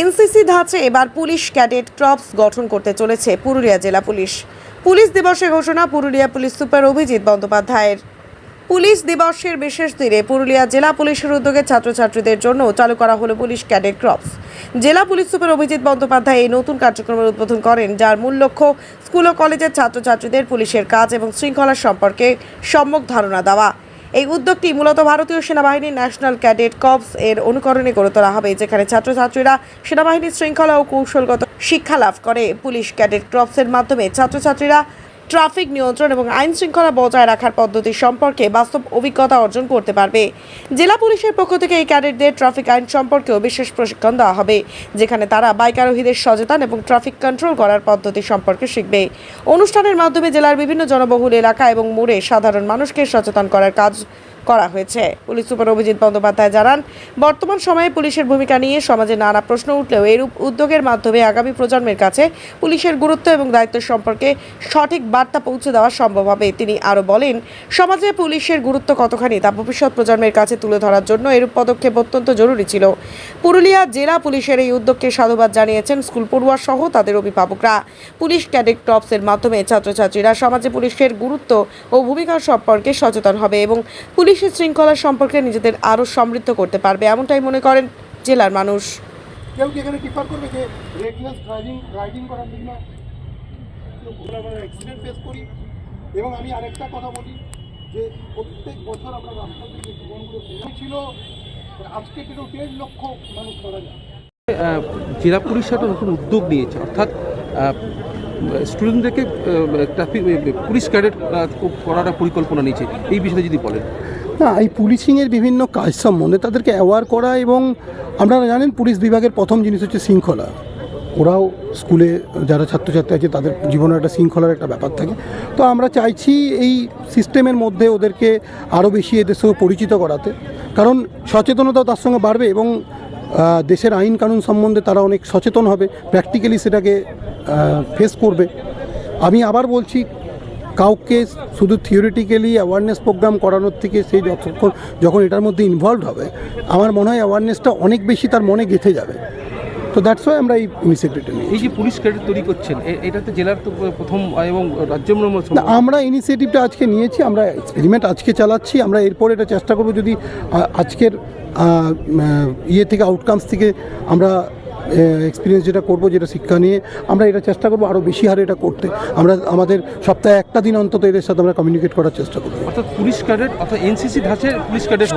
NCC ধাঁচে এবার police cadet crops গঠন করতে চলেছে পুরুলিয়া জেলা পুলিশ। পুলিশ দিবসের ঘোষণা পুরুলিয়া পুলিশ সুপার অভিজিৎ বন্দ্যোপাধ্যায়ের। পুলিশ দিবসের বিশেষ দিনে পুরুলিয়া জেলা পুলিশের উদ্যোগে ছাত্রছাত্রীদের জন্য চালু করা হলো পুলিশ ক্যাডেট ক্রপস। জেলা পুলিশ সুপার অভিজিৎ বন্দ্যোপাধ্যায় এই নতুন কার্যক্রমের উদ্বোধন করেন, যার মূল লক্ষ্য স্কুল ও কলেজের ছাত্রছাত্রীদের পুলিশের কাজ এবং শৃঙ্খলা সম্পর্কে সম্যক ধারণা দেওয়া। এই উদ্যোগটি মূলত ভারতীয় সেনাবাহিনীর ন্যাশনাল ক্যাডেট কর্পস এর অনুকরণে গড়ে তোলা হবে, যেখানে ছাত্রছাত্রীরা সেনাবাহিনীর শৃঙ্খলা ও কৌশলগত শিক্ষা লাভ করে। পুলিশ ক্যাডেট কর্পসের মাধ্যমে ছাত্রছাত্রীরা ট্রাফিক নিয়ন্ত্রণ এবং আইন শৃঙ্খলা বজায় রাখার পদ্ধতি সম্পর্কে বাস্তব অভিজ্ঞতা অর্জন করতে পারবে। জেলা পুলিশের পক্ষ থেকে এই ক্যাডেটদের ট্রাফিক আইন সম্পর্কেও বিশেষ প্রশিক্ষণ দেওয়া হবে, যেখানে তারা বাইক আরোহীদের সচেতন এবং ট্রাফিক কন্ট্রোল করার পদ্ধতি সম্পর্কে শিখবে। অনুষ্ঠানের মাধ্যমে জেলার বিভিন্ন জনবহুল এলাকা এবং মোড়ে সাধারণ মানুষকে সচেতন করার কাজ করা হয়েছে। পুলিশ সুপার অভিজিৎ বন্দ্যোপাধ্যায় জানান, বর্তমান সময়ে পুলিশের ভূমিকা নিয়ে সমাজে নানা প্রশ্ন উঠলেও এরূপ উদ্যোগের মাধ্যমে আগামী প্রজন্মের কাছে পুলিশের গুরুত্ব এবং দায়িত্ব সম্পর্কে সঠিক বার্তা পৌঁছে দেওয়া সম্ভব হবে। তিনি আরও বলেন, সমাজে পুলিশের গুরুত্ব কতখানি তা ভবিষ্যৎ প্রজন্মের কাছে তুলে ধরার জন্য এরূপ পদক্ষেপ অত্যন্ত জরুরি ছিল। পুরুলিয়া জেলা পুলিশের এই উদ্যোগকে সাধুবাদ জানিয়েছেন স্কুল পড়ুয়া সহ তাদের অভিভাবকরা। পুলিশ ক্যাডেট কর্পসের মাধ্যমে ছাত্রছাত্রীরা সমাজে পুলিশের গুরুত্ব ও ভূমিকা সম্পর্কে সচেতন হবে এবং পুলিশের শৃঙ্খলা সম্পর্কে নিজেদের আরও সমৃদ্ধ করতে পারবে, এমনটাই মনে করেন জেলার মানুষ। কেউ কি এখানে প্রিফার করবে যে রেকলেস রাইডিং করার জন্য অ্যাক্সিডেন্ট ফেস করি? এবং আমি আরেকটা কথা বলি যে প্রত্যেক বছর আমরা রাস্তাতে যে জীবনগুলো ছিল, আজকে কিন্তু 1.5 লক্ষ মানুষ মারা যায়। জেলা পুলিশ একটা নতুন উদ্যোগ নিয়েছে, অর্থাৎ স্টুডেন্টদেরকে ট্রাফিক পুলিশ ক্যাডেট করার পরিকল্পনা নিয়েছে। এই বিষয়ে যদি বলেন। না, এই পুলিশিংয়ের বিভিন্ন কাজ সম্বন্ধে তাদেরকে অ্যাওয়ার করা, এবং আপনারা জানেন পুলিশ বিভাগের প্রথম জিনিস হচ্ছে শৃঙ্খলা। ওরাও স্কুলে যারা ছাত্রছাত্রী আছে তাদের জীবনে একটা শৃঙ্খলার একটা ব্যাপার থাকে। তো আমরা চাইছি এই সিস্টেমের মধ্যে ওদেরকে আরও বেশি এদের সঙ্গে পরিচিত করাতে, কারণ সচেতনতাও তার সঙ্গে বাড়বে এবং দেশের আইন কানুন সম্বন্ধে তারা অনেক সচেতন হবে, প্র্যাকটিক্যালি সেটাকে ফেস করবে। আমি আবার বলছি, কাউকে শুধু থিওরিটিক্যালি অ্যাওয়ারনেস প্রোগ্রাম করানোর থেকে সে যখন এটার মধ্যে ইনভলভ হবে, আমার মনে হয় অ্যাওয়ারনেসটা অনেক বেশি তার মনে গেঁথে যাবে। তো দ্যাটস ওয়াই আমরা এই ইনিশিয়েটিভটা নিই। এই যে পুলিশ ক্যাডেট তৈরি করছেন, এটা তো জেলার তো প্রথম এবং রাজ্য আমরা ইনিশিয়েটিভটা আজকে নিয়েছি, আমরা এক্সপেরিমেন্ট আজকে চালাচ্ছি। আমরা এরপর এটা চেষ্টা করব, যদি আজকের ইয়ে থেকে আউটকামস থেকে আমরা এক্সপিরিয়েন্স যেটা করবো, যেটা শিক্ষা নিয়ে আমরা এটা চেষ্টা করবো আরও বেশি হারে এটা করতে। আমরা আমাদের সপ্তাহে একটা দিন অন্তত এদের সাথে আমরা কমিউনিকেট করার চেষ্টা করবো। অর্থাৎ পুলিশ ক্যাডেট অর্থাৎ এনসিসি ধাঁচে পুলিশ ক্যাডেট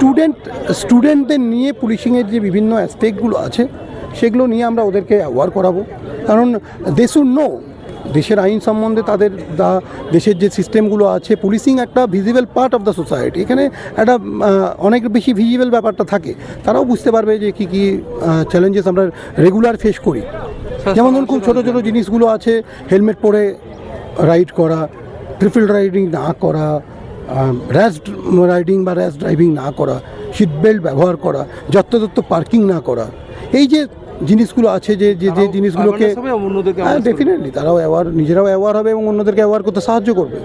স্টুডেন্টদের নিয়ে পুলিশিংয়ের যে বিভিন্ন অ্যাসপেক্টগুলো আছে সেগুলো নিয়ে আমরা ওদেরকে অ্যাওয়ার করাবো, কারণ দে শুড নো দেশের আইন সম্বন্ধে, তাদের দেশের যে সিস্টেমগুলো আছে। পুলিশিং একটা visible part of the society, এখানে একটা অনেক বেশি ভিজিবল ব্যাপারটা থাকে। তারাও বুঝতে পারবে যে কী কী চ্যালেঞ্জেস আমরা রেগুলার ফেস করি। যেমন ধরুন খুব ছোটো ছোটো জিনিসগুলো আছে, হেলমেট পরে রাইড করা, ট্রিপল রাইডিং না করা, র্যাশ রাইডিং বা র্যাশ ড্রাইভিং না করা, সিট বেল্ট ব্যবহার করা, যত্রতত্র পার্কিং না করা। এই যে জিনিসগুলো আছে, যে জিনিসগুলোকে ডেফিনেটলি তারাও নিজেরাও অ্যাওয়ার হবে এবং অন্যদেরকে অ্যাওয়ার করতে সাহায্য করবে।